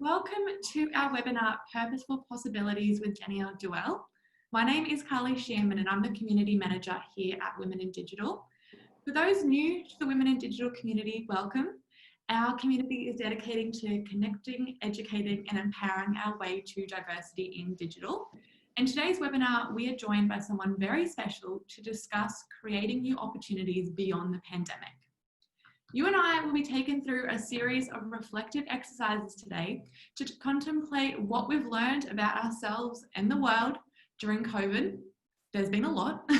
Welcome to our webinar, Purposeful Possibilities with Danielle Duell. My name is Carly Shearman and I'm the Community Manager here at Women in Digital. For those new to the Women in Digital community, welcome. Our community is dedicating to connecting, educating and empowering our way to diversity in digital. In today's webinar, we are joined by someone very special to discuss creating new opportunities beyond the pandemic. You and I will be taken through a series of reflective exercises today to contemplate what we've learned about ourselves and the world during COVID. There's been a lot.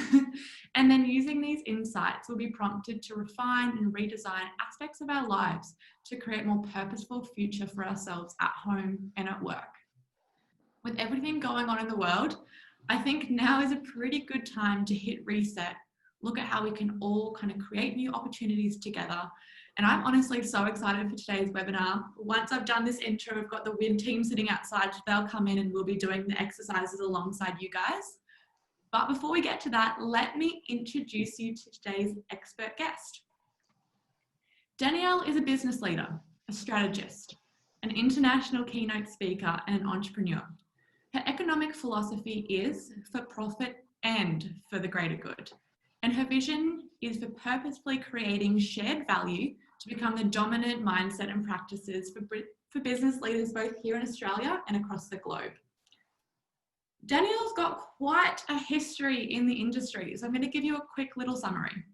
And then using these insights, we'll be prompted to refine and redesign aspects of our lives to create a more purposeful future for ourselves at home and at work. With everything going on in the world, I think now is a pretty good time to hit reset, look at how we can all kind of create new opportunities together. And I'm honestly so excited for today's webinar. Once I've done this intro, we've got the WIN team sitting outside. They'll come in and we'll be doing the exercises alongside you guys. But before we get to that, let me introduce you to today's expert guest. Danielle is a business leader, a strategist, an international keynote speaker, and an entrepreneur. Her economic philosophy is for profit and for the greater good. And her vision is for purposefully creating shared value to become the dominant mindset and practices for business leaders both here in Australia and across the globe. Danielle's got quite a history in the industry, so I'm going to give you a quick little summary.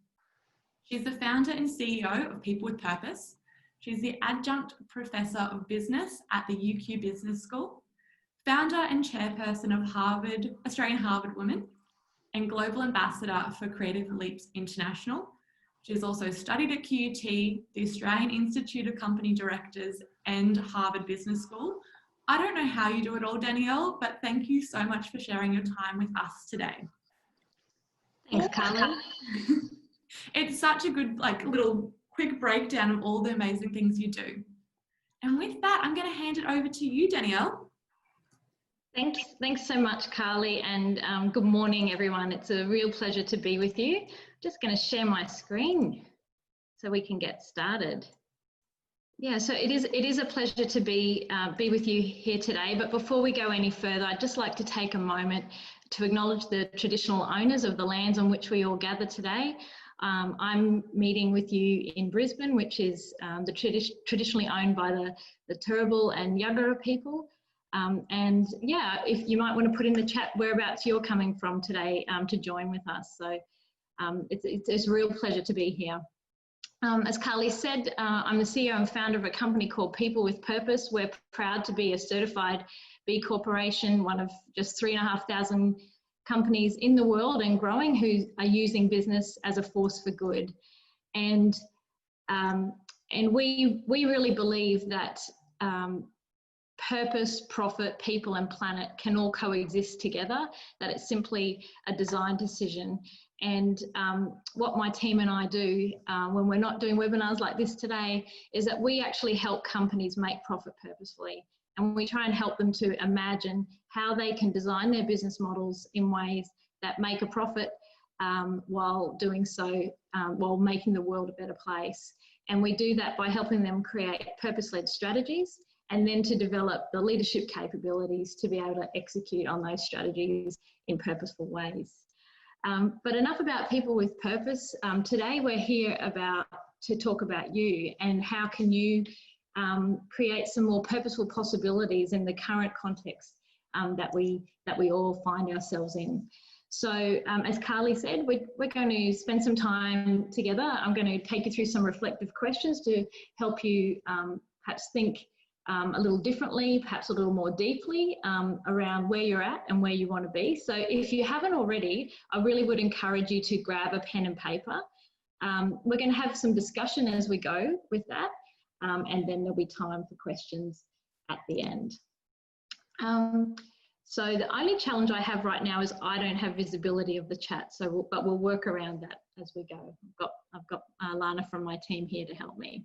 She's the founder and CEO of People with Purpose. She's the adjunct professor of business at the UQ Business School, founder and chairperson of Australian Harvard Women, and Global Ambassador for Creative Leaps International. She's also studied at QUT, the Australian Institute of Company Directors, and Harvard Business School. I don't know how you do it all, Danielle, but thank you so much for sharing your time with us today. Thanks, Carly. It's such a good, little quick breakdown of all the amazing things you do. And with that, I'm going to hand it over to you, Danielle. Thanks so much, Carly, and good morning, everyone. It's a real pleasure to be with you. Just going to share my screen so we can get started. Yeah, so it is a pleasure to be with you here today. But before we go any further, I'd just like to take a moment to acknowledge the traditional owners of the lands on which we all gather today. I'm meeting with you in Brisbane, which is traditionally owned by the Turrbal and Yagara people. And yeah, if you might want to put in the chat whereabouts you're coming from today to join with us. So it's a real pleasure to be here. As Carly said, I'm the CEO and founder of a company called People with Purpose. We're proud to be a certified B Corporation, one of just 3,500 companies in the world and growing who are using business as a force for good. And we really believe that purpose, profit, people and planet can all coexist together, that it's simply a design decision. And what my team and I do when we're not doing webinars like this today is that we actually help companies make profit purposefully. And we try and help them to imagine how they can design their business models in ways that make a profit while doing so, while making the world a better place. And we do that by helping them create purpose-led strategies and then to develop the leadership capabilities to be able to execute on those strategies in purposeful ways. But enough about People with Purpose. Today we're here to talk about you and how can you create some more purposeful possibilities in the current context that we all find ourselves in. So as Carly said, we're going to spend some time together. I'm going to take you through some reflective questions to help you perhaps think a little differently, perhaps a little more deeply around where you're at and where you want to be. So if you haven't already, I really would encourage you to grab a pen and paper. We're going to have some discussion as we go with that, and then there'll be time for questions at the end. So the only challenge I have right now is I don't have visibility of the chat, but we'll work around that as we go. I've got Lana from my team here to help me.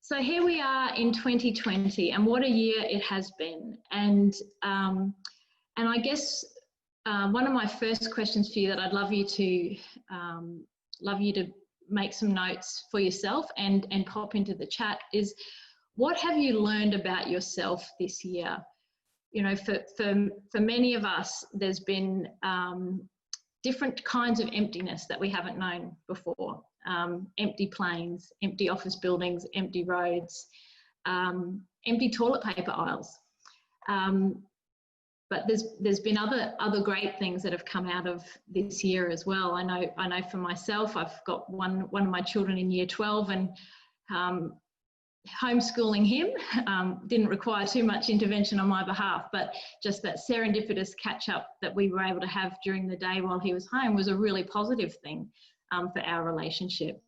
So here we are in 2020, and what a year it has been. And I guess one of my first questions for you that I'd love you to make some notes for yourself and pop into the chat is, what have you learned about yourself this year? You know, for many of us, there's been different kinds of emptiness that we haven't known before. Empty planes, empty office buildings, empty roads, empty toilet paper aisles. But there's been other great things that have come out of this year as well. I know for myself, I've got one of my children in year 12, and homeschooling him didn't require too much intervention on my behalf, but just that serendipitous catch up that we were able to have during the day while he was home was a really positive thing for our relationship.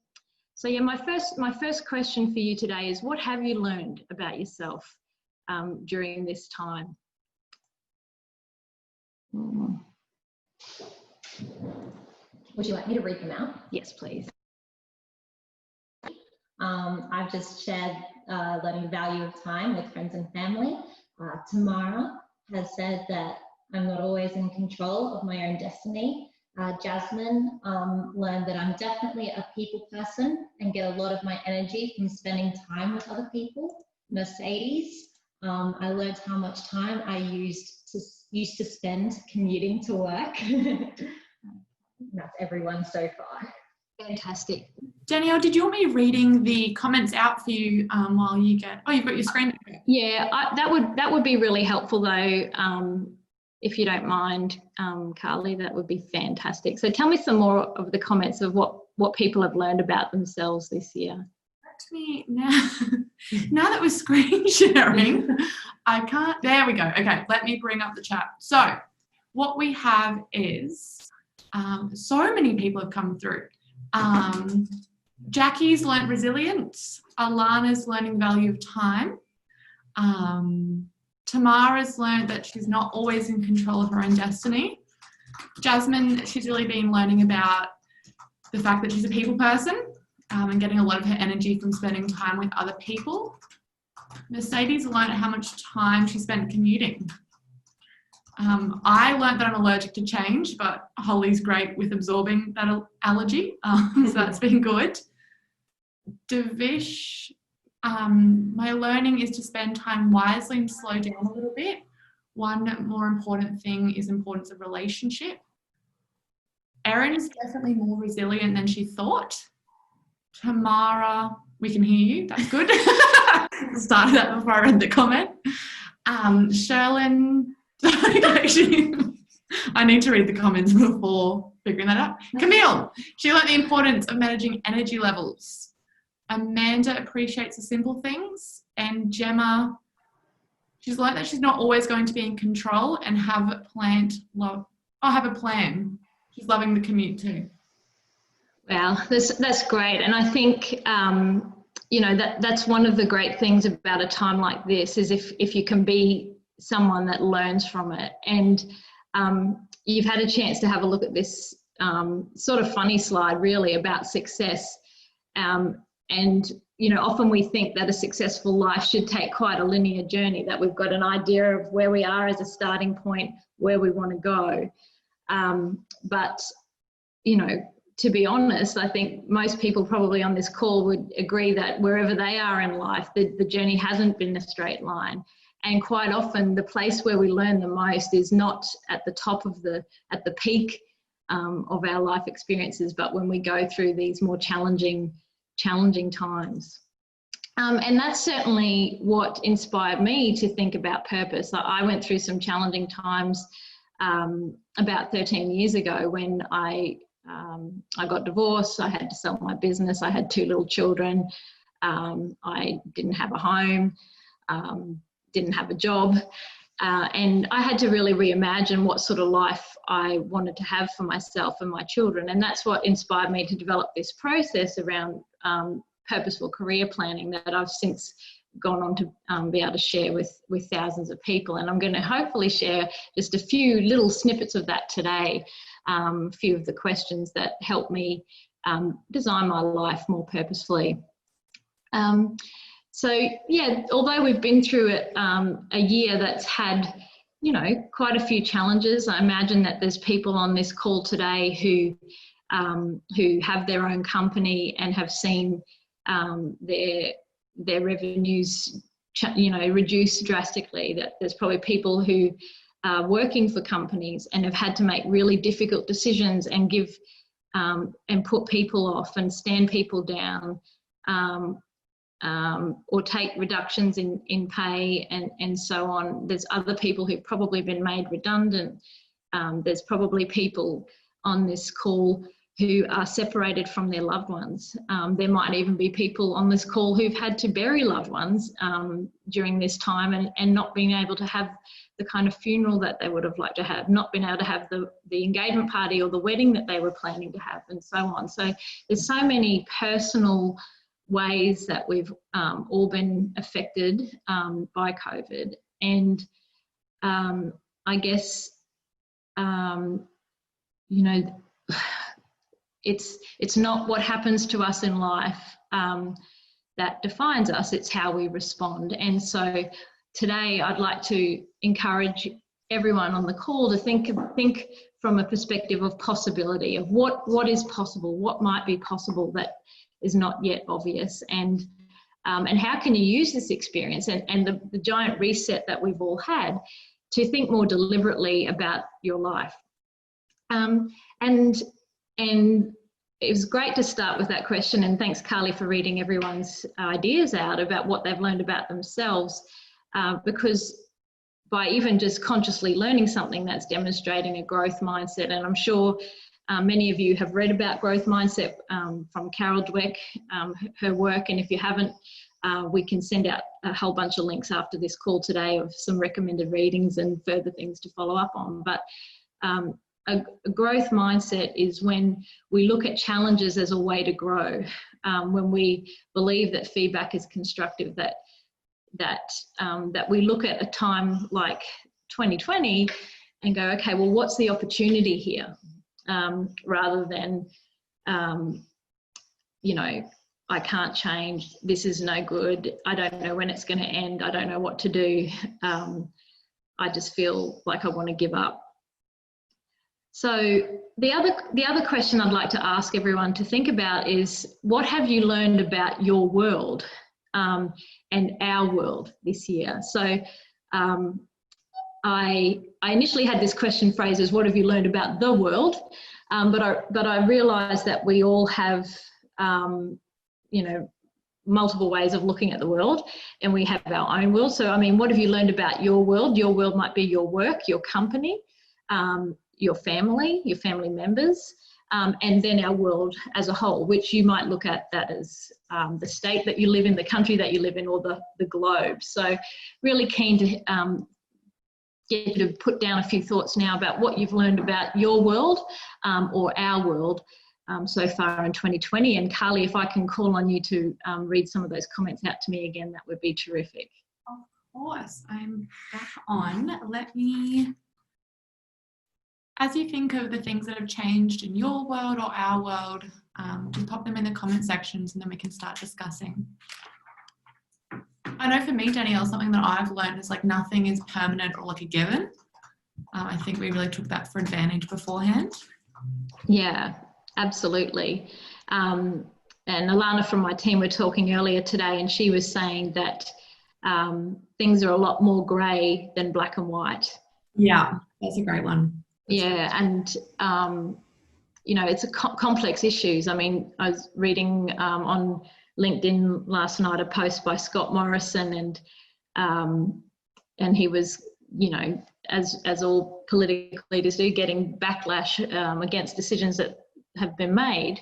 So yeah, my first question for you today is, what have you learned about yourself during this time? Would you like me to read them out? Yes, please. I've just shared learning the value of time with friends and family. Tamara has said that I'm not always in control of my own destiny. Jasmine learned that I'm definitely a people person and get a lot of my energy from spending time with other people. Mercedes, I learned how much time I used to spend commuting to work. That's everyone so far. Fantastic. Danielle, did you want me reading the comments out for you while you get... Oh, you've got your screen. Yeah, that would be really helpful though. If you don't mind, Carly, that would be fantastic. So tell me some more of the comments of what people have learned about themselves this year. Me now. Now that we're screen sharing, I can't. There we go. Okay, let me bring up the chat. So what we have is so many people have come through. Jackie's learnt resilience. Alana's learning the value of time. Tamara's learned that she's not always in control of her own destiny. Jasmine, she's really been learning about the fact that she's a people person and getting a lot of her energy from spending time with other people. Mercedes learned how much time she spent commuting. I learned that I'm allergic to change, but Holly's great with absorbing that allergy, so that's been good. Devish, my learning is to spend time wisely and slow down a little bit. One more important thing is importance of relationship. Erin's definitely more resilient than she thought. Tamara, we can hear you, that's good. Started that before I read the comment. Sherlyn, actually, I need to read the comments before figuring that out. Camille, she learned the importance of managing energy levels. Amanda appreciates the simple things. And Gemma, she's learned that she's not always going to be in control and have a plan. She's loving the commute too. Wow, that's great. And I think, you know, that's one of the great things about a time like this is if you can be someone that learns from it. And you've had a chance to have a look at this sort of funny slide really about success. And, you know, often we think that a successful life should take quite a linear journey, that we've got an idea of where we are as a starting point, where we want to go. But, you know, to be honest, I think most people probably on this call would agree that wherever they are in life, the journey hasn't been a straight line. And quite often the place where we learn the most is not at the top of at the peak of our life experiences, but when we go through these more challenging times. And that's certainly what inspired me to think about purpose. I went through some challenging times about 13 years ago when I got divorced. I had to sell my business. I had 2 little children. I didn't have a home, didn't have a job. And I had to really reimagine what sort of life I wanted to have for myself and my children. And that's what inspired me to develop this process around purposeful career planning that I've since gone on to be able to share with thousands of people. And I'm going to hopefully share just a few little snippets of that today, a few of the questions that helped me design my life more purposefully. So yeah, although we've been through it a year that's had, you know, quite a few challenges, I imagine that there's people on this call today who have their own company and have seen their their revenues, reduce drastically, that there's probably people who are working for companies and have had to make really difficult decisions and give and put people off and stand people down, or take reductions in pay and so on. There's other people who've probably been made redundant. There's probably people on this call who are separated from their loved ones. There might even be people on this call who've had to bury loved ones during this time and not being able to have the kind of funeral that they would have liked to have, not being able to have the engagement party or the wedding that they were planning to have, and so on. So there's so many personal ways that we've all been affected by COVID. And I guess, it's not what happens to us in life that defines us, it's how we respond. And so today I'd like to encourage everyone on the call to think from a perspective of possibility, of what is possible, what might be possible that is not yet obvious, and how can you use this experience and the giant reset that we've all had to think more deliberately about your life. And it was great to start with that question, and thanks, Carly, for reading everyone's ideas out about what they've learned about themselves, because by even just consciously learning something, that's demonstrating a growth mindset. And I'm sure many of you have read about growth mindset from Carol Dweck, her work, and if you haven't, we can send out a whole bunch of links after this call today of some recommended readings and further things to follow up on. But a growth mindset is when we look at challenges as a way to grow, when we believe that feedback is constructive, that we look at a time like 2020 and go, okay, well, what's the opportunity here? Rather than, I can't change, this is no good, I don't know when it's going to end, I don't know what to do, I just feel like I want to give up. So the other question I'd like to ask everyone to think about is, what have you learned about your world and our world this year? So I initially had this question phrased as, what have you learned about the world? But I realised that we all have, multiple ways of looking at the world, and we have our own world. So, I mean, what have you learned about your world? Your world might be your work, your company, your family members, and then our world as a whole, which you might look at that as the state that you live in, the country that you live in, or the globe. So really keen to get you to put down a few thoughts now about what you've learned about your world or our world so far in 2020. And Carly, if I can call on you to read some of those comments out to me again, that would be terrific. Of course, I'm back on. Let me, as you think of the things that have changed in your world or our world, just pop them in the comment sections and then we can start discussing. I know for me, Danielle, something that I've learned is like nothing is permanent or like a given. I think we really took that for advantage beforehand. Yeah, absolutely. And Alana from my team were talking earlier today, and she was saying that things are a lot more grey than black and white. Yeah, that's a great one. Yeah, and it's a complex issues. I mean, I was reading on LinkedIn last night a post by Scott Morrison, and he was, as all political leaders do, getting backlash against decisions that have been made.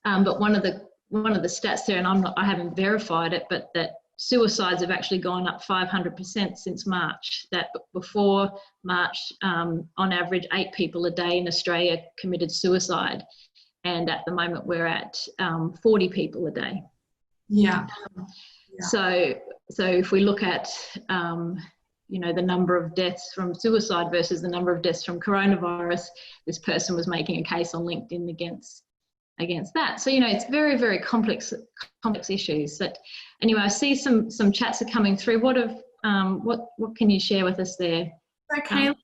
But one of the stats there, and I haven't verified it, but that suicides have actually gone up 500% since March. That before March, on average, 8 people a day in Australia committed suicide, and at the moment we're at 40 people a day. Yeah. So if we look at the number of deaths from suicide versus the number of deaths from coronavirus, this person was making a case on LinkedIn against that. So it's very, very complex issues. That anyway, I see some chats are coming through. What can you share with us there? Okay.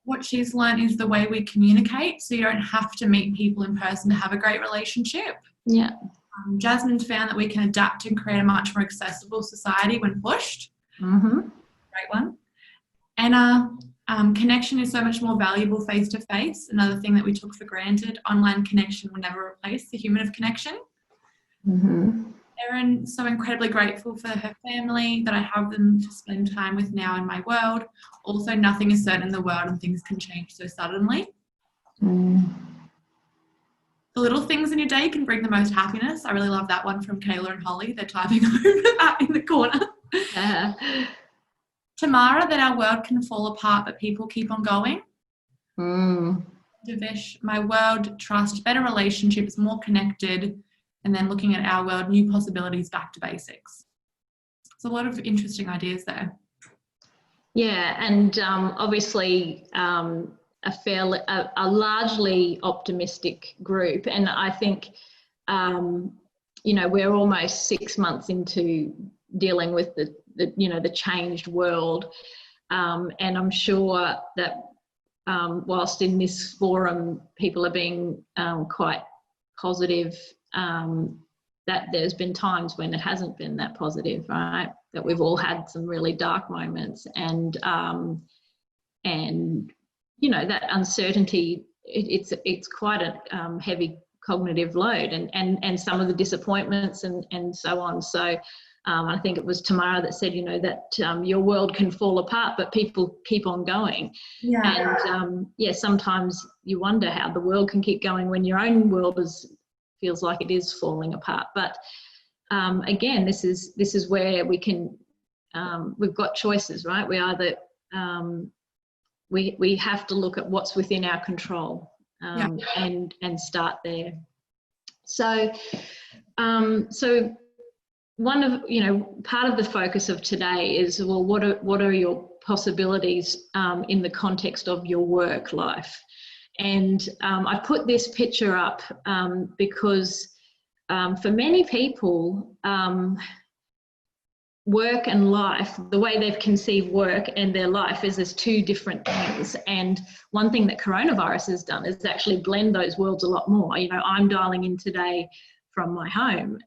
What she's learned is the way we communicate, so you don't have to meet people in person to have a great relationship. Yeah. Jasmine's found that we can adapt and create a much more accessible society when pushed. Mm-hmm. Great one. Anna, connection is so much more valuable face-to-face. Another thing that we took for granted. Online connection will never replace the human of connection. Mm-hmm. Erin, so incredibly grateful for her family, that I have them to spend time with now in my world. Also, nothing is certain in the world and things can change so suddenly. Mm. The little things in your day can bring the most happiness. I really love that one from Kayla and Holly. They're typing over that in the corner. Tamara, that our world can fall apart, but people keep on going. Devish, my world, trust, better relationships, more connected, and then looking at our world, new possibilities, back to basics. There's a lot of interesting ideas there. Yeah, and obviously a largely optimistic group, and I think we're almost 6 months into dealing with the changed world, and I'm sure that whilst in this forum people are being quite positive, that there's been times when it hasn't been that positive, right? That we've all had some really dark moments, and that uncertainty, it's quite a heavy cognitive load, and some of the disappointments and so on. So I think it was Tamara that said, that your world can fall apart, but people keep on going. Yeah. And sometimes you wonder how the world can keep going when your own world feels like it is falling apart. But again, this is where we can, we've got choices, right? We either we have to look at what's within our control, and start there. So one of part of the focus of today is, well, what are your possibilities in the context of your work life? And I put this picture up because for many people, work and life, the way they've conceived work and their life is as two different things. And one thing that coronavirus has done is actually blend those worlds a lot more. I'm dialing in today from my home,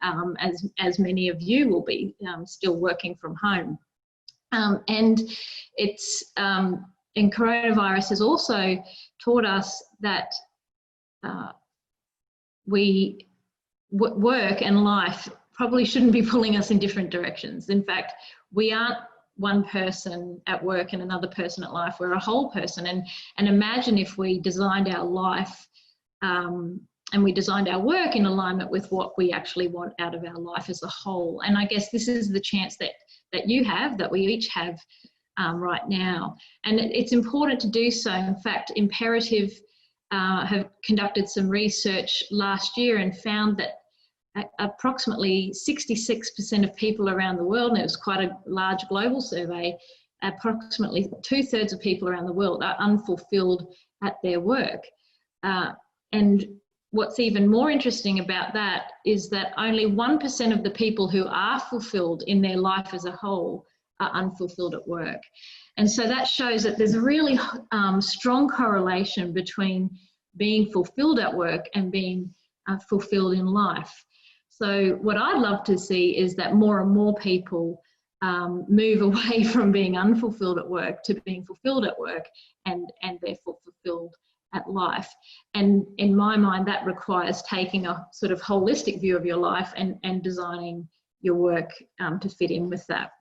as many of you will be still working from home. And coronavirus has also taught us that work and life probably shouldn't be pulling us in different directions. In fact, we aren't one person at work and another person at life. We're a whole person. And imagine if we designed our life and we designed our work in alignment with what we actually want out of our life as a whole. And I guess this is the chance that you have, that we each have right now. And it's important to do so. In fact, Imperative have conducted some research last year and found that approximately 66% of people around the world, and it was quite a large global survey, approximately 2/3 of people around the world are unfulfilled at their work. And what's even more interesting about that is that only 1% of the people who are fulfilled in their life as a whole are unfulfilled at work. And so that shows that there's a really strong correlation between being fulfilled at work and being fulfilled in life. So what I'd love to see is that more and more people move away from being unfulfilled at work to being fulfilled at work and therefore fulfilled at life. And in my mind, that requires taking a sort of holistic view of your life and designing your work to fit in with that.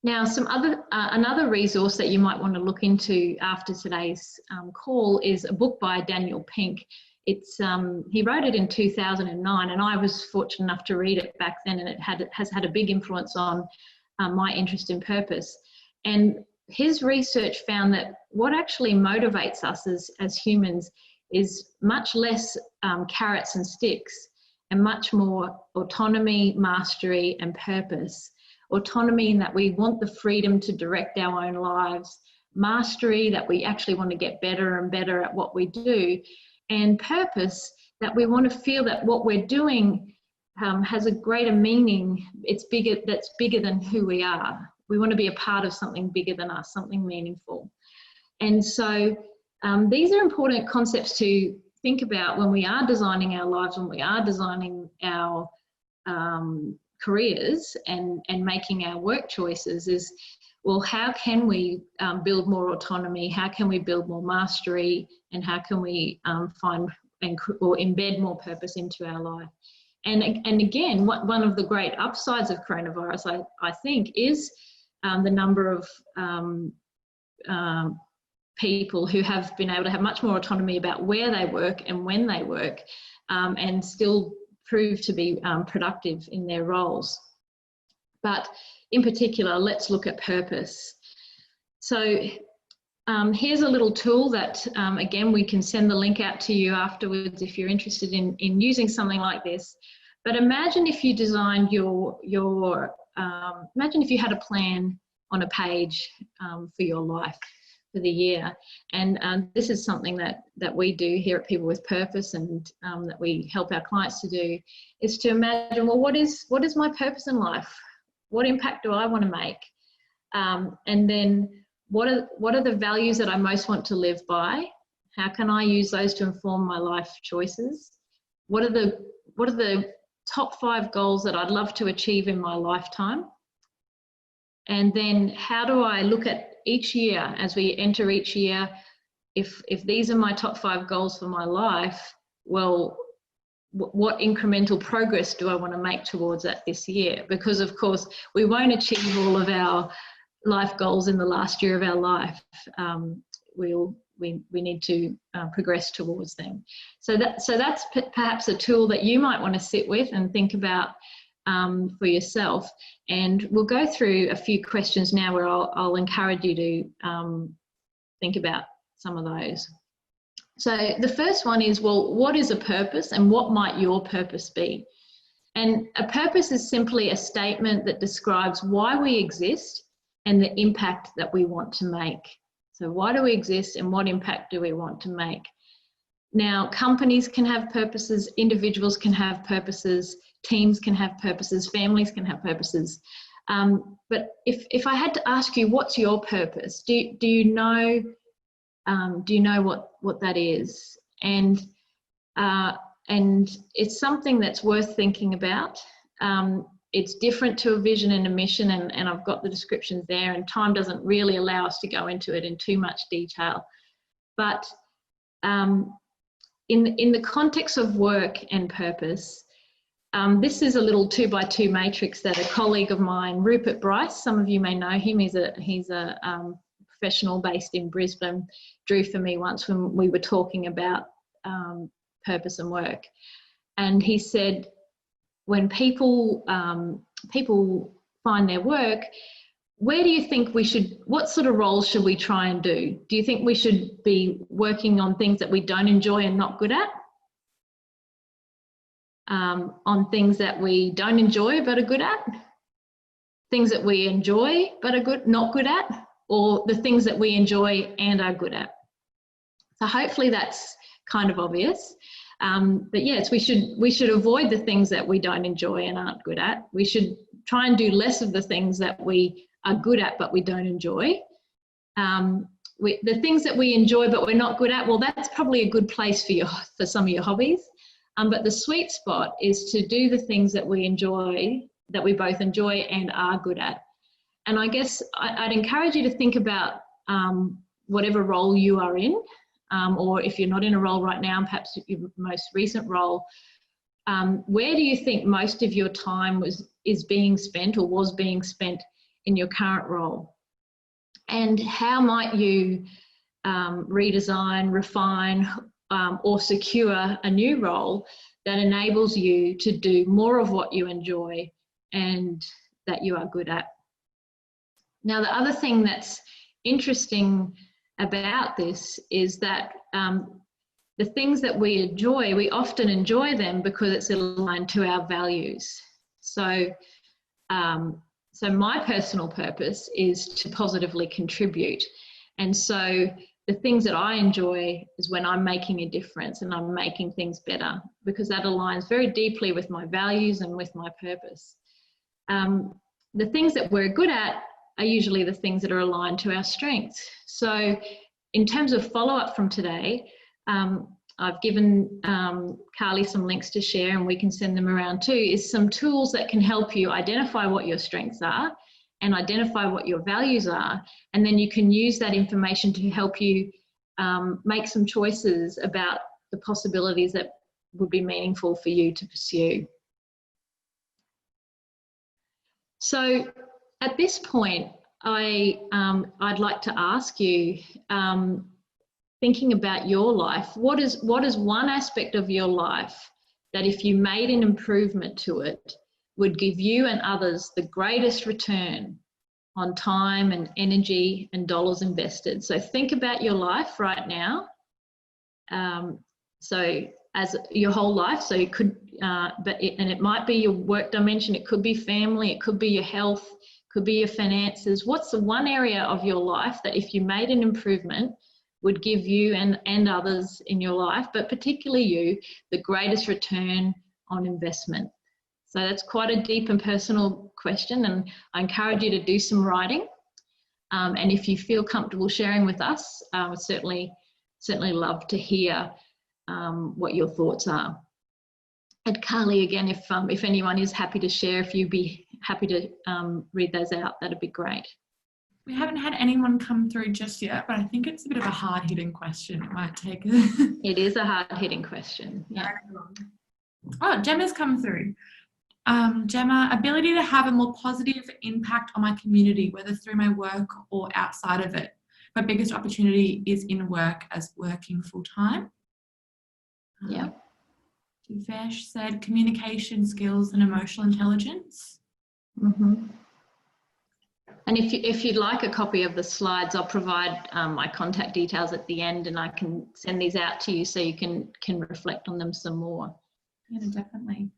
Now, another resource that you might want to look into after today's call is a book by Daniel Pink. He wrote it in 2009, and I was fortunate enough to read it back then, and it has had a big influence on my interest in purpose. And his research found that what actually motivates us as humans is much less carrots and sticks and much more autonomy, mastery, and purpose. Autonomy in that we want the freedom to direct our own lives, mastery that we actually want to get better and better at what we do, and purpose that we want to feel that what we're doing has a greater meaning. It's bigger than who we are. We want to be a part of something bigger than us, something meaningful. And so these are important concepts to think about when we are designing our lives, when we are designing our careers and making our work choices is, well, how can we build more autonomy? How can we build more mastery? And how can we find or embed more purpose into our life? And again, one of the great upsides of coronavirus, I think, is the number of people who have been able to have much more autonomy about where they work and when they work, and still prove to be productive in their roles. But in particular, let's look at purpose. So here's a little tool that, again, we can send the link out to you afterwards if you're interested in using something like this. But imagine if you designed imagine if you had a plan on a page for your life for the year. And this is something that we do here at People with Purpose, and that we help our clients to do, is to imagine, well, what is my purpose in life? What impact do I want to make? And then what are the values that I most want to live by? How can I use those to inform my life choices? What are the top 5 goals that I'd love to achieve in my lifetime? And then how do I look at each year, as we enter each year, if these are my top 5 goals for my life, well, what incremental progress do I want to make towards that this year? Because of course we won't achieve all of our life goals in the last year of our life. We need to progress towards them. So that's perhaps a tool that you might want to sit with and think about for yourself. And we'll go through a few questions now where I'll encourage you to think about some of those. So the first one is, well, what is a purpose and what might your purpose be? And a purpose is simply a statement that describes why we exist and the impact that we want to make. So why do we exist and what impact do we want to make? Now, companies can have purposes, individuals can have purposes, teams can have purposes, families can have purposes. But if I had to ask you, what's your purpose? Do you know what that is? And it's something that's worth thinking about. It's different to a vision and a mission, and I've got the descriptions there, and time doesn't really allow us to go into it in too much detail. But in the context of work and purpose, this is a little 2x2 matrix that a colleague of mine, Rupert Bryce, some of you may know him, he's a professional based in Brisbane, drew for me once when we were talking about purpose and work. And he said, when people find their work, where do you think what sort of roles should we try and do? Do you think we should be working on things that we don't enjoy and not good at? On things that we don't enjoy but are good at? Things that we enjoy but are not good at? Or the things that we enjoy and are good at? So hopefully that's kind of obvious. But yes, we should avoid the things that we don't enjoy and aren't good at. We should try and do less of the things that we are good at but we don't enjoy. The things that we enjoy but we're not good at, well, that's probably a good place for some of your hobbies. But the sweet spot is to do the things that we enjoy, that we both enjoy and are good at. And I guess I'd encourage you to think about whatever role you are in, or if you're not in a role right now, perhaps your most recent role, where do you think most of your time is being spent or was being spent in your current role? And how might you redesign, refine, or secure a new role that enables you to do more of what you enjoy and that you are good at? Now, the other thing that's interesting about this is that the things that we enjoy, we often enjoy them because it's aligned to our values. So my personal purpose is to positively contribute. And so the things that I enjoy is when I'm making a difference and I'm making things better, because that aligns very deeply with my values and with my purpose. The things that we're good at are usually the things that are aligned to our strengths. So in terms of follow-up from today, I've given Carly some links to share, and we can send them around too, is some tools that can help you identify what your strengths are and identify what your values are. And then you can use that information to help you make some choices about the possibilities that would be meaningful for you to pursue. So at this point, I'd like to ask you, thinking about your life, what is one aspect of your life that if you made an improvement to it would give you and others the greatest return on time and energy and dollars invested? So think about your life right now. So as your whole life, so it could, and it might be your work dimension, it could be family, it could be your health, could be your finances. What's the one area of your life that if you made an improvement would give you and others in your life, but particularly you, the greatest return on investment? So that's quite a deep and personal question, and I encourage you to do some writing. And if you feel comfortable sharing with us, I would certainly love to hear what your thoughts are. And Carly, again, if anyone is happy to share, if you'd be happy to read those out, that'd be great. We haven't had anyone come through just yet, but I think it's a bit of a hard-hitting question. It might take It is a hard-hitting question. Yeah. Oh, Gemma's come through. Gemma, ability to have a more positive impact on my community, whether through my work or outside of it. My biggest opportunity is in work as working full-time. Yeah. Vesh said communication skills and emotional intelligence. Mm-hmm. And if you'd like a copy of the slides, I'll provide my contact details at the end, and I can send these out to you so you can reflect on them some more. Yeah, definitely.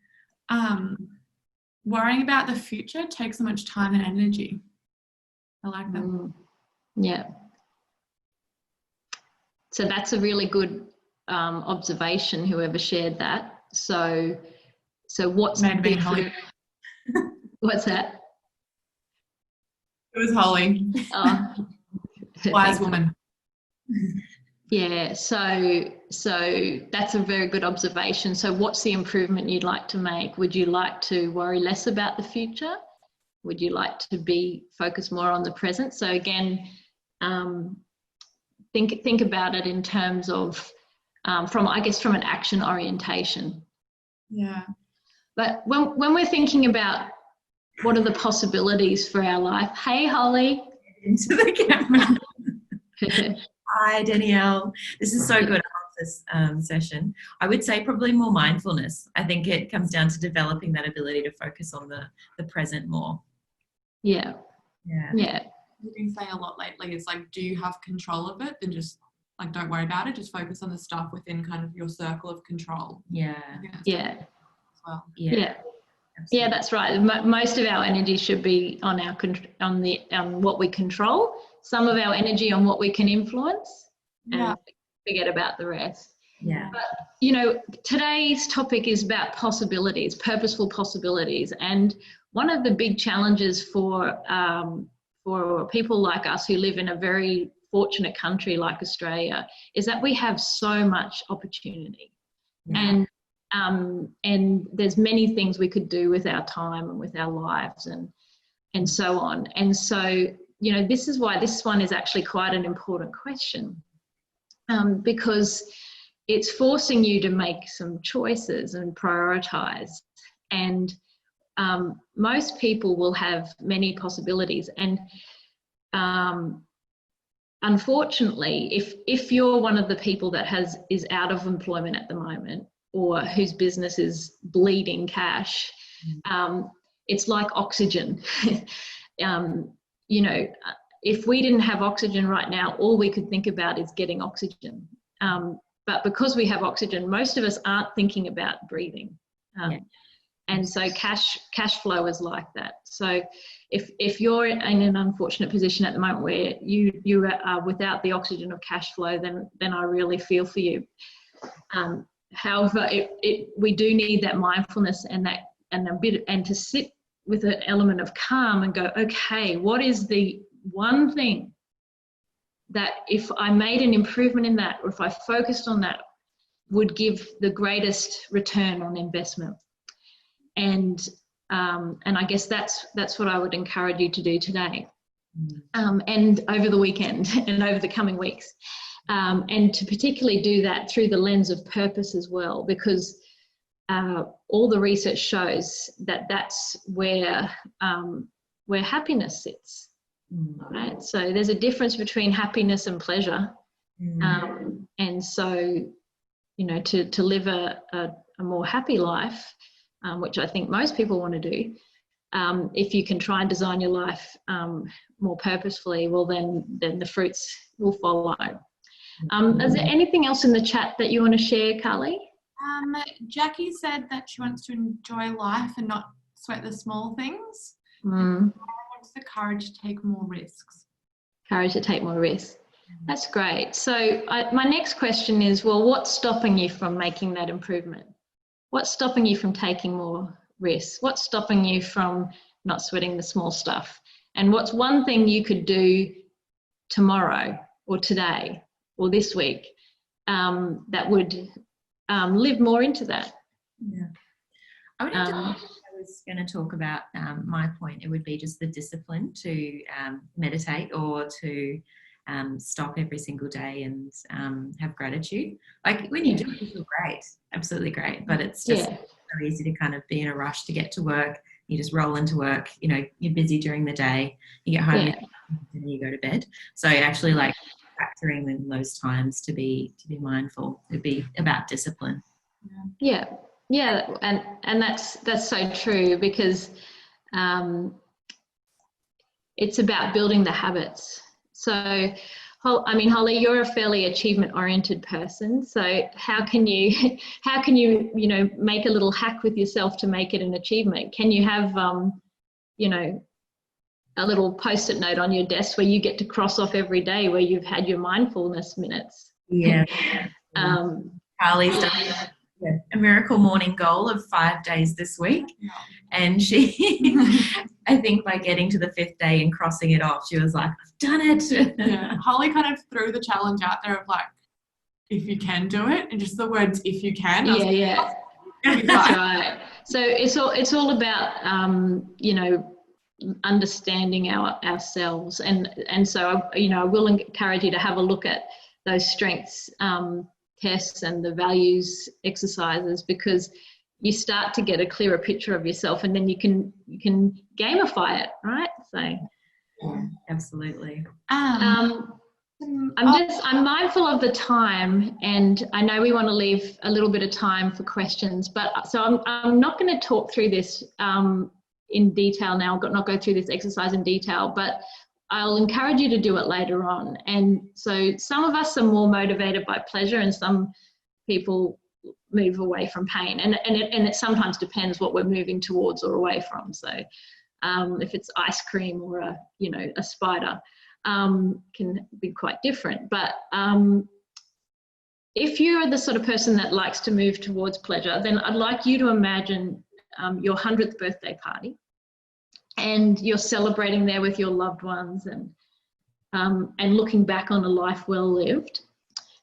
Worrying about the future takes so much time and energy. I like that. Yeah. So that's a really good observation, whoever shared that. So what's the big Holly? What's that? It was Holly. Oh, wise woman. Yeah, so that's a very good observation. So what's the improvement you'd like to make? Would you like to worry less about the future? Would you like to be focused more on the present? So again, think about it in terms of from an action orientation. Yeah. But when we're thinking about what are the possibilities for our life, hey Holly. Into the camera. Hi Danielle, this is so good. I love this session. I would say probably more mindfulness. I think it comes down to developing that ability to focus on the present more. Yeah. You've been saying a lot lately, it's like, do you have control of it? Then just like, don't worry about it. Just focus on the stuff within kind of your circle of control. Yeah. Well. Yeah. Yeah, that's right. Most of our energy should be on what we control. Some of our energy on what we can influence, and forget about the rest. Yeah. But today's topic is about possibilities, purposeful possibilities, and one of the big challenges for people like us who live in a very fortunate country like Australia is that we have so much opportunity, and there's many things we could do with our time and with our lives and so on. And so, this is why this one is actually quite an important question, because it's forcing you to make some choices and prioritize. And most people will have many possibilities. And unfortunately, if you're one of the people that is out of employment at the moment, or whose business is bleeding cash, it's like oxygen. If we didn't have oxygen right now, all we could think about is getting oxygen. But because we have oxygen, most of us aren't thinking about breathing. And so cash flow is like that. So if you're in an unfortunate position at the moment where you are without the oxygen of cash flow, then I really feel for you. However, we do need that mindfulness and to sit with an element of calm and go, okay, what is the one thing that if I made an improvement in that, or if I focused on that, would give the greatest return on investment. And I guess that's what I would encourage you to do today, and over the weekend and over the coming weeks, and to particularly do that through the lens of purpose as well, because all the research shows that that's where happiness sits. Right? So there's a difference between happiness and pleasure, and so to live a more happy life, which I think most people want to do, if you can try and design your life more purposefully, well then the fruits will follow. Is there anything else in the chat that you want to share, Carly? Jackie said that she wants to enjoy life and not sweat the small things. Wants the courage to take more risks. Courage to take more risks. That's great. So my next question is, well, what's stopping you from making that improvement? What's stopping you from taking more risks? What's stopping you from not sweating the small stuff? And what's one thing you could do tomorrow or today or this week that would live more into that? Yeah. I was going to talk about my point. It would be just the discipline to meditate or to stop every single day and have gratitude. Like when you do it, you feel great, absolutely great. But it's just so easy to kind of be in a rush to get to work. You just roll into work. You're busy during the day. You get home and you go to bed. So actually, like factoring in those times to be mindful. It'd be about discipline. Yeah, and that's so true, because it's about building the habits. So, Holly, you're a fairly achievement-oriented person. So how can you make a little hack with yourself to make it an achievement? Can you have a little post-it note on your desk where you get to cross off every day where you've had your mindfulness minutes? Yeah. Carly's done a miracle morning goal of 5 days this week, and she I think by getting to the 5th day and crossing it off, she was like, I've done it. Holly kind of threw the challenge out there of like, if you can do it, and just the words if you can. That's right. So it's all about understanding ourselves, and so I will encourage you to have a look at those strengths tests and the values exercises, because you start to get a clearer picture of yourself, and then you can gamify it, right? So absolutely. I'm mindful of the time, and I know we want to leave a little bit of time for questions, but so I'm not going to talk through this in detail now. I'll not go through this exercise in detail, but I'll encourage you to do it later on. And so some of us are more motivated by pleasure, and some people move away from pain. And it sometimes depends what we're moving towards or away from. So if it's ice cream or a spider, can be quite different. But if you're the sort of person that likes to move towards pleasure, then I'd like you to imagine your 100th birthday party, and you're celebrating there with your loved ones, and looking back on a life well lived.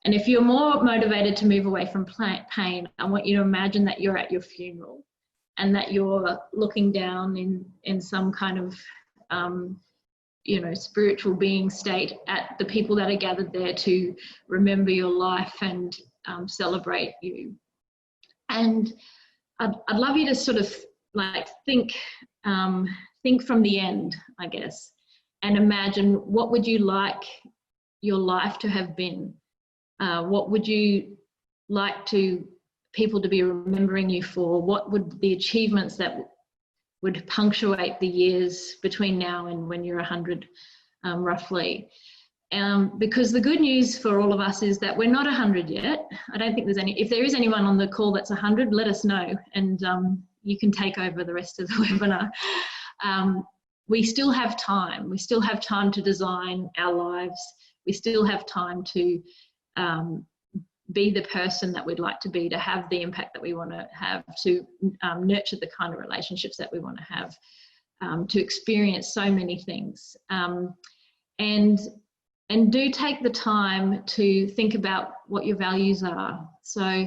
And if you're more motivated to move away from pain, I want you to imagine that you're at your funeral, and that you're looking down in some kind of spiritual being state at the people that are gathered there to remember your life and celebrate you. And I'd love you to sort of like think from the end, I guess, and imagine, what would you like your life to have been? What would you like people to be remembering you for? What would the achievements that would punctuate the years between now and when you're 100, roughly? Because the good news for all of us is that we're not 100 yet. I don't think there's if there is anyone on the call that's 100, let us know, and you can take over the rest of the webinar. We still have time. We still have time to design our lives. We still have time to be the person that we'd like to be, to have the impact that we want to have, to nurture the kind of relationships that we want to have, to experience so many things. And do take the time to think about what your values are. So,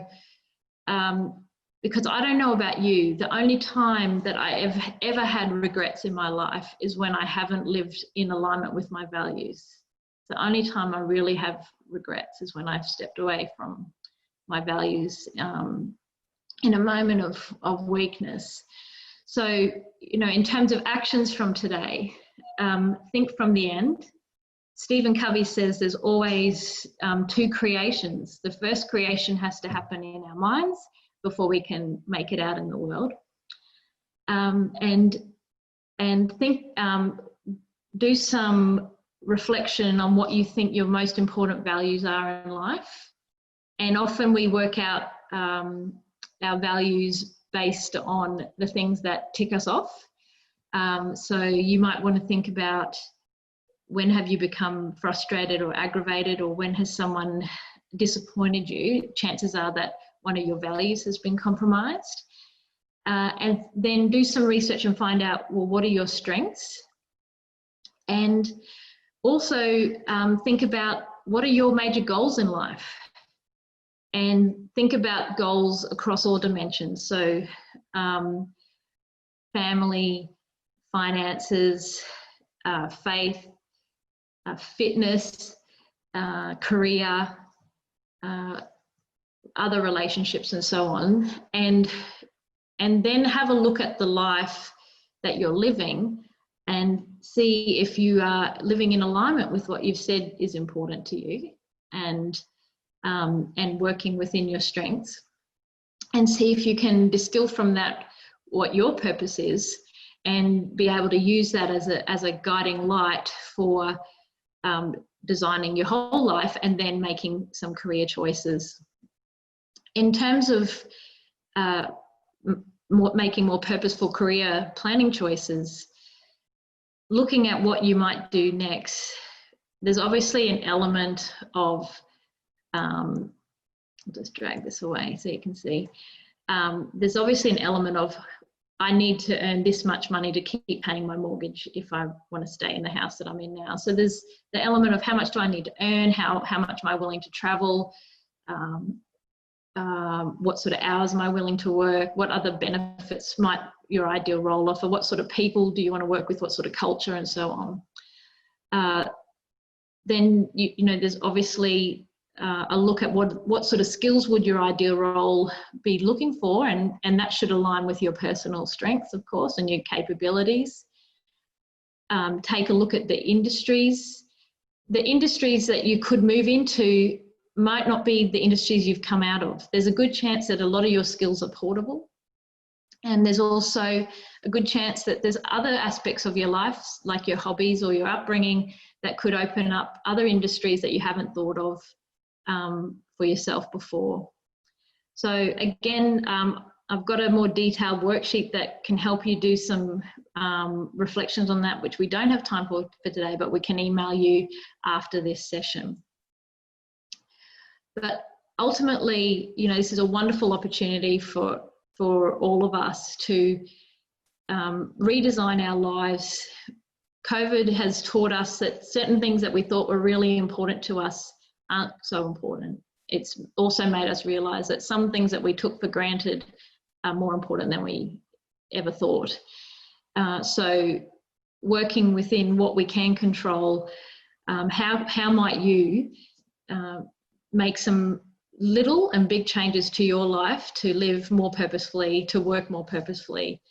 because I don't know about you, the only time that I ever had regrets in my life is when I haven't lived in alignment with my values. The only time I really have regrets is when I've stepped away from my values in a moment of weakness. So, you know, in terms of actions from today, think from the end. Stephen Covey says there's always two creations. The first creation has to happen in our minds before we can make it out in the world. And think, do some reflection on what you think your most important values are in life. And often we work out our values based on the things that tick us off. So you might want to think about, when have you become frustrated or aggravated, or when has someone disappointed you? Chances are that one of your values has been compromised. And then do some research and find out, well, what are your strengths? And also think about, what are your major goals in life? And think about goals across all dimensions. So family, finances, faith, fitness, career, other relationships, and so on. And then have a look at the life that you're living and see if you are living in alignment with what you've said is important to you, and working within your strengths, and see if you can distill from that what your purpose is, and be able to use that as a guiding light for designing your whole life, and then making some career choices. In terms of making more purposeful career planning choices, looking at what you might do next, there's obviously an element of, I'll just drag this away so you can see. There's obviously an element of, I need to earn this much money to keep paying my mortgage if I want to stay in the house that I'm in now. So there's the element of, how much do I need to earn? How much am I willing to travel? What sort of hours am I willing to work? What other benefits might your ideal role offer? What sort of people do you want to work with? What sort of culture, and so on. Then you know, there's obviously a look at what sort of skills would your ideal role be looking for, and that should align with your personal strengths, of course, and your capabilities. Take a look at the industries. The industries that you could move into might not be the industries you've come out of. There's a good chance that a lot of your skills are portable, and there's also a good chance that there's other aspects of your life, like your hobbies or your upbringing, that could open up other industries that you haven't thought of for yourself before. So again, I've got a more detailed worksheet that can help you do some reflections on that, which we don't have time for today, but we can email you after this session. But ultimately, you know, this is a wonderful opportunity for all of us to redesign our lives. COVID has taught us that certain things that we thought were really important to us aren't so important. It's also made us realize that some things that we took for granted are more important than we ever thought. So working within what we can control, how might you make some little and big changes to your life to live more purposefully, to work more purposefully,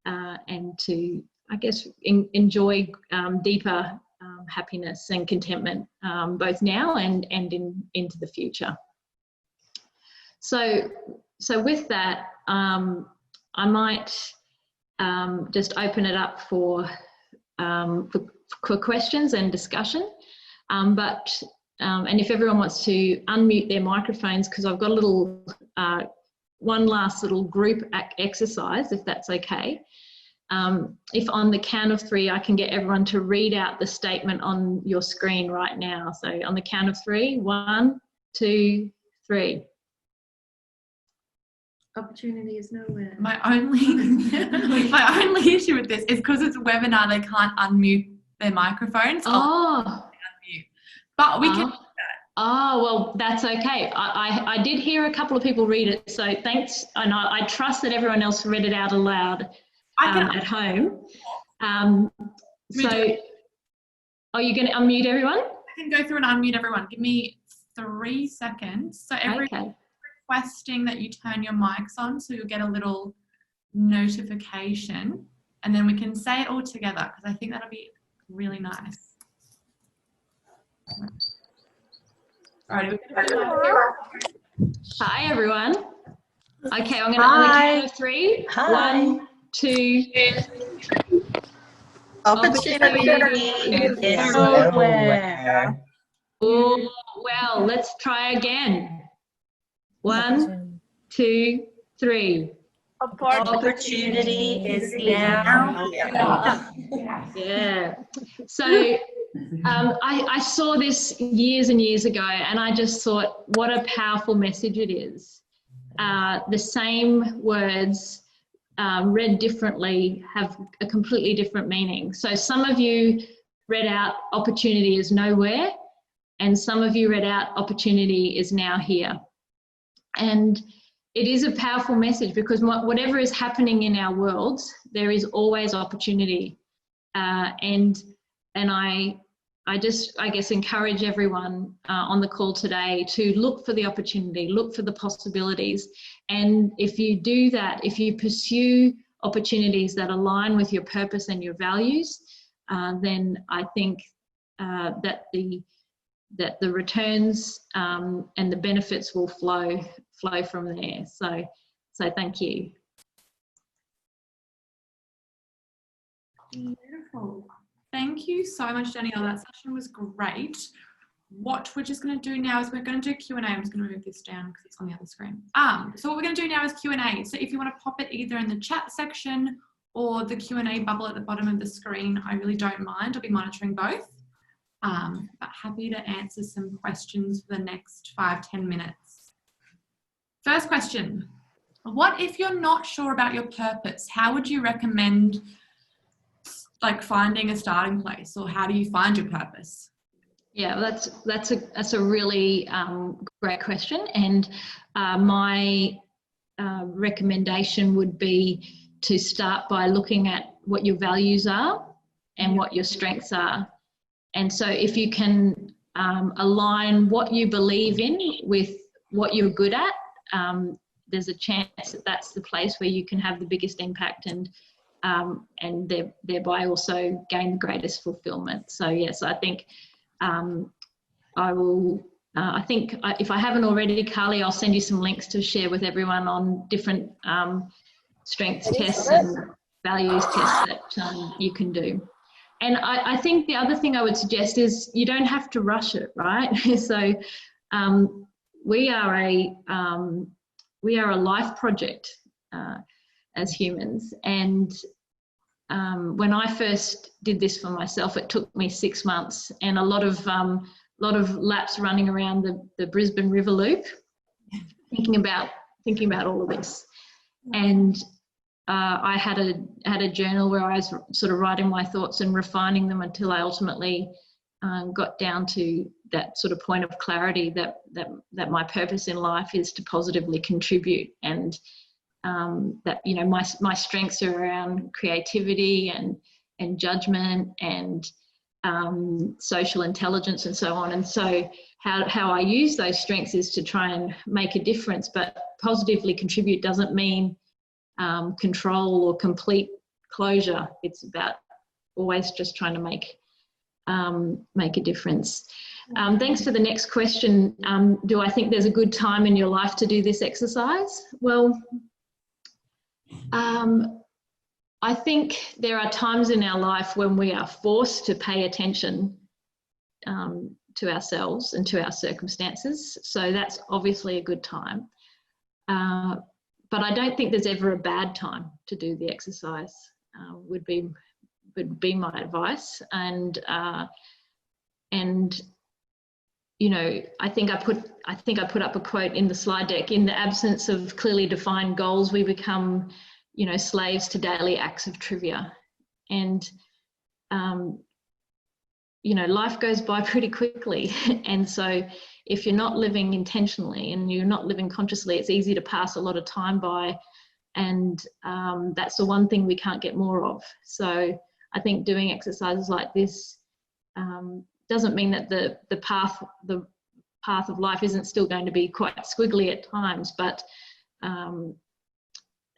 and to, I guess, enjoy deeper happiness and contentment, both now and into the future. So with that, I might just open it up for questions and discussion. And if everyone wants to unmute their microphones, because I've got a little, one last little group exercise, if that's okay. If on the count of 3, I can get everyone to read out the statement on your screen right now. So on the count of 3, 1, 2, 3. Opportunity is nowhere. My only issue with this is because it's a webinar, they can't unmute their microphones. Oh. Unmute. But we can do that. Oh, well, that's okay. I did hear a couple of people read it, so thanks. And I trust that everyone else read it out aloud at home. So, are you going to unmute everyone? I can go through and unmute everyone. Give me 3 seconds. So everyone's requesting that you turn your mics on, so you'll get a little notification, and then we can say it all together, because I think that'll be really nice. All right. Hi, everyone. Okay, I'm going to, on the count of 3. Hi. 1, 2. Opportunity is nowhere. Oh, well, let's try again. 1, 2, 3. Opportunity is now. Yeah. So I saw this years and years ago, and I just thought, what a powerful message it is. The same words read differently have a completely different meaning. So some of you read out opportunity is nowhere, and some of you read out opportunity is now here. And it is a powerful message, because whatever is happening in our worlds, there is always opportunity. And I just, I guess, encourage everyone on the call today to look for the opportunity, look for the possibilities. And if you do that, if you pursue opportunities that align with your purpose and your values, then I think that the returns and the benefits will flow from there. So thank you. Beautiful. Thank you so much, Danielle. That session was great. What we're just going to do now is we're going to do Q&A. I'm just going to move this down because it's on the other screen. So what we're going to do now is Q&A. So if you want to pop it either in the chat section or the Q&A bubble at the bottom of the screen, I really don't mind. I'll be monitoring both. But happy to answer some questions for the next 5-10 minutes. First question. What if you're not sure about your purpose? How would you recommend finding a starting place, or how do you find your purpose? Yeah, that's a really great question, and my recommendation would be to start by looking at what your values are and what your strengths are. And so if you can align what you believe in with what you're good at, there's a chance that that's the place where you can have the biggest impact and thereby also gain the greatest fulfillment. So yes, I think I think if I haven't already, Carly, I'll send you some links to share with everyone on different strengths tests and values tests that you can do. And I think the other thing I would suggest is you don't have to rush it, right? So we are a life project as humans, and when I first did this for myself, it took me 6 months and a lot of laps running around the Brisbane River Loop, thinking about all of this. And I had a journal where I was sort of writing my thoughts and refining them until I ultimately got down to that sort of point of clarity that my purpose in life is to positively contribute, and that, you know, my strengths are around creativity and judgment and social intelligence and so on. And so how I use those strengths is to try and make a difference, but positively contribute doesn't mean control or complete closure. It's about always just trying to make a difference. Thanks for the next question. Do I think there's a good time in your life to do this exercise? Well, I think there are times in our life when we are forced to pay attention to ourselves and to our circumstances. So that's obviously a good time. But I don't think there's ever a bad time to do the exercise, would be my advice. And you know, I think I put up a quote in the slide deck: in the absence of clearly defined goals, we become, you know, slaves to daily acts of trivia. And life goes by pretty quickly. And so if you're not living intentionally and you're not living consciously, it's easy to pass a lot of time by. And that's the one thing we can't get more of. So I think doing exercises like this doesn't mean that the path of life isn't still going to be quite squiggly at times, but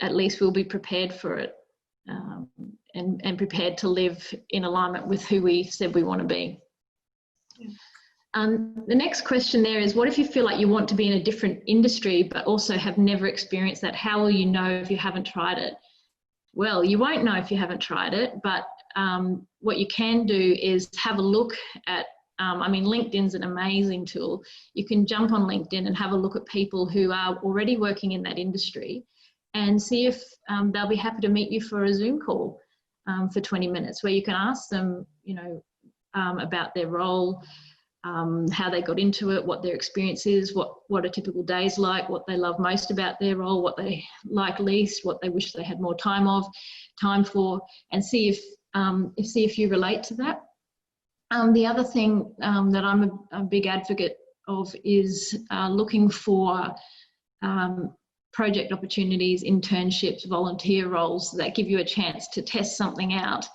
at least we'll be prepared for it, and prepared to live in alignment with who we said we want to be. Yeah. The next question there is, what if you feel like you want to be in a different industry but also have never experienced that? How will you know if you haven't tried it? Well, you won't know if you haven't tried it, but what you can do is have a look at, LinkedIn's an amazing tool. You can jump on LinkedIn and have a look at people who are already working in that industry and see if they'll be happy to meet you for a Zoom call for 20 minutes, where you can ask them, about their role, how they got into it, what their experience is, what a typical day's like, what they love most about their role, what they like least, what they wish they had more time for, and see if you relate to that. The other thing that I'm a big advocate of is looking for project opportunities, internships, volunteer roles that give you a chance to test something out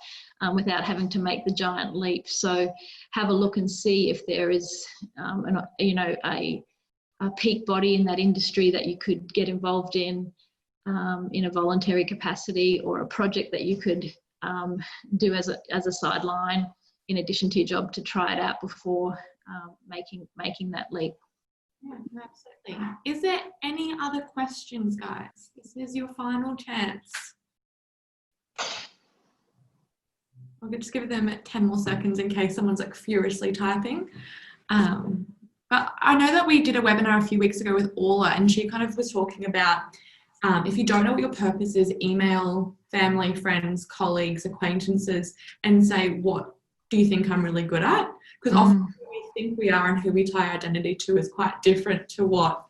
without having to make the giant leap. So have a look and see if there is a peak body in that industry that you could get involved in a voluntary capacity, or a project that you could do as a sideline in addition to your job, to try it out before making that leap. Yeah, absolutely. Is there any other questions, guys? This is your final chance. I'll just give them 10 more seconds in case someone's like furiously typing. But I know that we did a webinar a few weeks ago with Orla, and she kind of was talking about if you don't know what your purpose is, email family, friends, colleagues, acquaintances, and say, what do you think I'm really good at? Because often who we think we are and who we tie identity to is quite different to what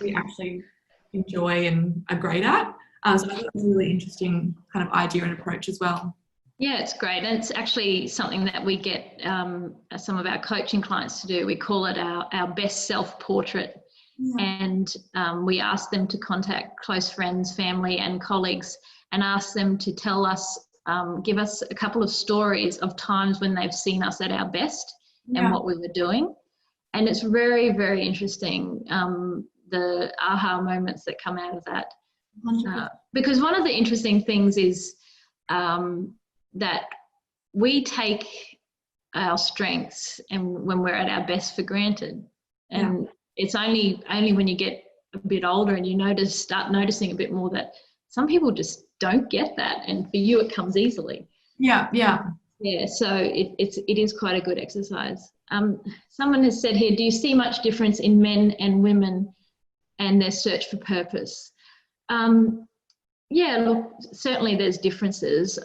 we actually enjoy and are great at. So I think it's a really interesting kind of idea and approach as well. Yeah, it's great. And it's actually something that we get some of our coaching clients to do. We call it our best self-portrait. Yeah. And we ask them to contact close friends, family and colleagues and ask them to tell us, give us a couple of stories of times when they've seen us at our best and what we were doing. And it's very, very interesting, the aha moments that come out of that. Because one of the interesting things is that we take our strengths and when we're at our best for granted. And it's only when you get a bit older and you start noticing a bit more that some people just don't get that, and for you it comes easily. Yeah, so it is quite a good exercise. Someone has said here, do you see much difference in men and women and their search for purpose? Yeah, look, certainly there's differences.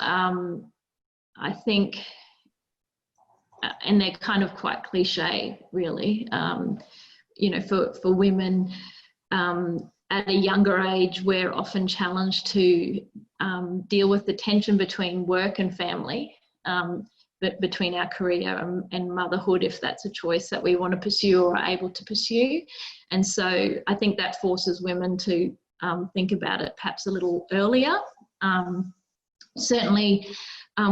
I think, and they're kind of quite cliche, really. For women at a younger age, we're often challenged to deal with the tension between work and family, but between our career and motherhood, if that's a choice that we want to pursue or are able to pursue. And so I think that forces women to think about it perhaps a little earlier. Certainly,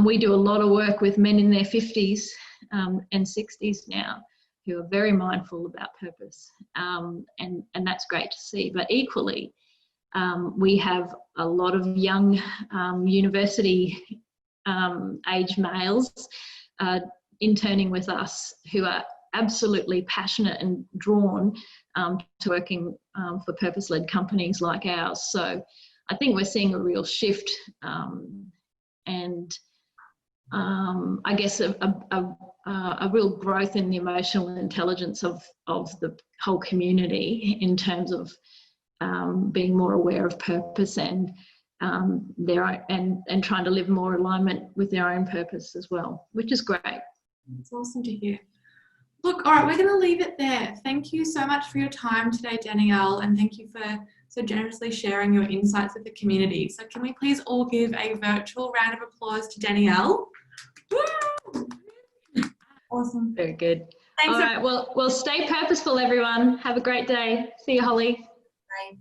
we do a lot of work with men in their 50s and 60s now who are very mindful about purpose, and that's great to see. But equally, we have a lot of young university age males interning with us who are absolutely passionate and drawn to working for purpose-led companies like ours. So I think we're seeing a real shift, and I guess a real growth in the emotional intelligence of the whole community in terms of being more aware of purpose and and trying to live more alignment with their own purpose as well, which is great. It's awesome to hear. Look, all right, we're going to leave it there. Thank you so much for your time today, Danielle, and thank you for so generously sharing your insights with the community. So can we please all give a virtual round of applause to Danielle? Woo! Awesome. Very good. Thanks. All right. Well, stay purposeful, everyone. Have a great day. See you, Holly. Bye.